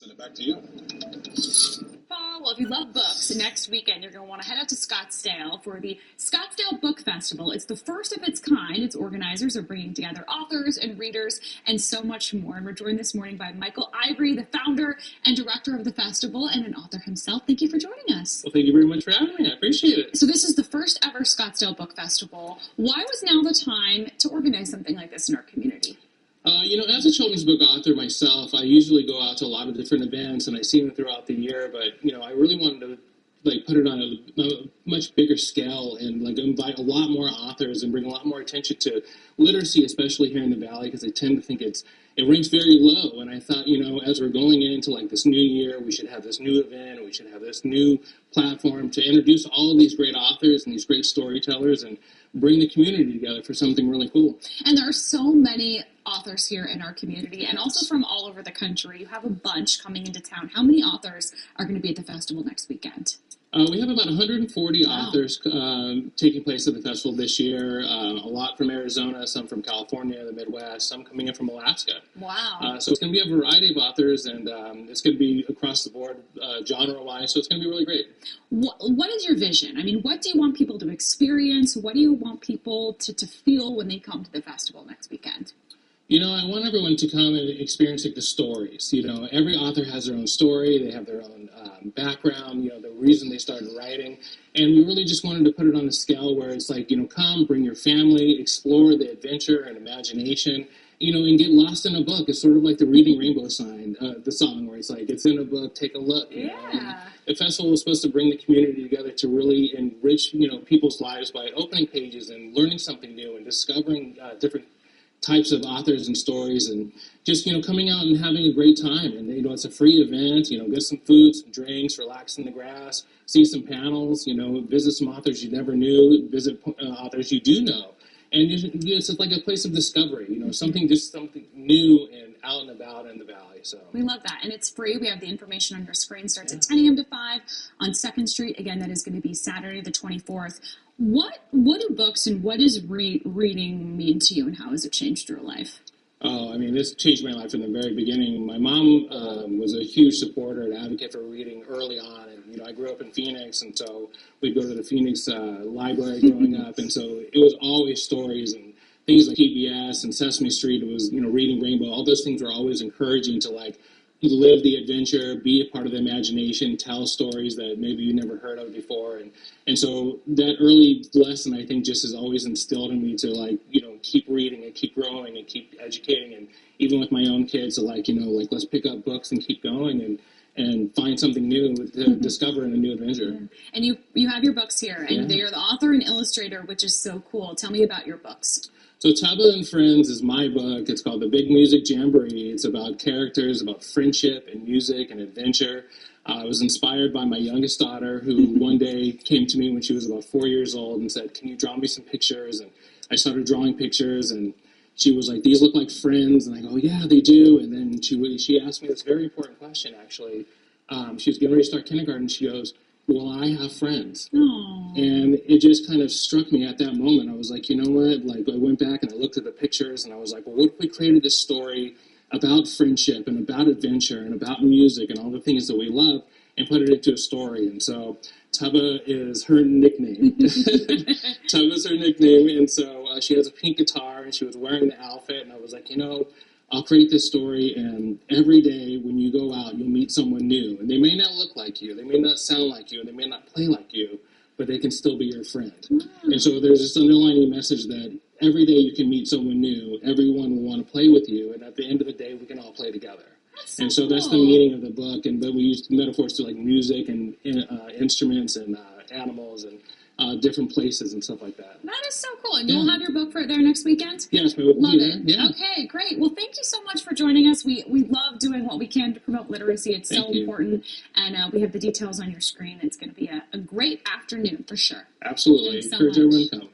Send it back to you. Well, if you love books, next weekend you're going to want to head out to Scottsdale for the Scottsdale Book Festival. It's the first of its kind. Its organizers are bringing together authors and readers and so much more. And we're joined this morning by Michael Ivory, the founder and director of the festival and an author himself. Thank you for joining us. Well, thank you very much for having me. I appreciate it. So this is the first ever Scottsdale Book Festival. Why was now the time to organize something like this in our community? As a children's book author myself, I usually go out to a lot of different events, and I see them throughout the year. But I really wanted to put it on a much bigger scale and invite a lot more authors and bring a lot more attention to literacy, especially here in the Valley, because I tend to think it ranks very low. And I thought, as we're going into this new year, we should have this new event, and we should have this new platform to introduce all of these great authors and these great storytellers and bring the community together for something really cool. And there are so many authors here in our community and also from all over the country. You have a bunch coming into town. How many authors are going to be at the festival next weekend? We have about 140 authors taking place at the festival this year. A lot from Arizona, some from California, the Midwest, some coming in from Alaska. Wow. So it's going to be a variety of authors, and it's going to be across the board, genre-wise, so it's going to be really great. What is your vision? I mean, what do you want people to experience? What do you want people to feel when they come to the festival next weekend? I want everyone to come and experience the stories. Every author has their own story. They have their own background, the reason they started writing. And we really just wanted to put it on a scale where it's come, bring your family, explore the adventure and imagination, and get lost in a book. It's sort of like the Reading Rainbow the song, where it's in a book, take a look. The festival was supposed to bring the community together to really enrich, people's lives by opening pages and learning something new and discovering different types of authors and stories, and just coming out and having a great time. And it's a free event. Get some food, some drinks, relax in the grass, see some panels, visit some authors you never knew, visit authors you do know, and it's just like a place of discovery. Something new and out and about in the Valley. So we love that, and it's free. We have the information on your screen. Starts at 10 a.m. to 5 on 2nd Street. Again, that is going to be Saturday the 24th. What do books and what does reading mean to you, and how has it changed your life? Oh, this changed my life from the very beginning. My mom was a huge supporter and advocate for reading early on, and I grew up in Phoenix, and so we'd go to the Phoenix library growing up, and so it was always stories and things like PBS and Sesame Street. It was Reading Rainbow. All those things were always encouraging to live the adventure, be a part of the imagination, tell stories that maybe you never heard of before. And so that early lesson, I think, just has always instilled in me to, keep reading and keep growing and keep educating. And even with my own kids, let's pick up books and keep going and find something new to discover in a new adventure. Yeah. And you have your books here, and you're the author and illustrator, which is so cool. Tell me about your books. So Tubba and Friends is my book. It's called The Big Music Jamboree. It's about characters, about friendship and music and adventure. I was inspired by my youngest daughter, who one day came to me when she was about 4 years old and said, "Can you draw me some pictures?" And I started drawing pictures, and she was like, "These look like friends." And I go, "Yeah, they do." And then she asked me this very important question, actually. She was getting ready to start kindergarten. She goes, "Will I have friends?" Aww. And it just kind of struck me at that moment. I was like, you know what? I went back and I looked at the pictures, and I was like, well, what if we created this story about friendship and about adventure and about music and all the things that we love and put it into a story? And so Tubba is her nickname. Tubba's her nickname. And so she has a pink guitar, and she was wearing the outfit. And I was like, I'll create this story, and every day when you go out, you'll meet someone new. And they may not look like you, they may not sound like you, and they may not play like you, but they can still be your friend. And so there's this underlying message that every day you can meet someone new, everyone will want to play with you, and at the end of the day, we can all play together. And so that's the meaning of the book, but we use metaphors to music and instruments and animals and different places and stuff like that. That is so cool. And you'll have your book there next weekend? Yes, we will. Love it. Yeah. Okay, great. Well, thank you so much for joining us. We love doing what we can to promote literacy. It's so important. And we have the details on your screen. It's going to be a great afternoon for sure. Absolutely. Encourage everyone to come.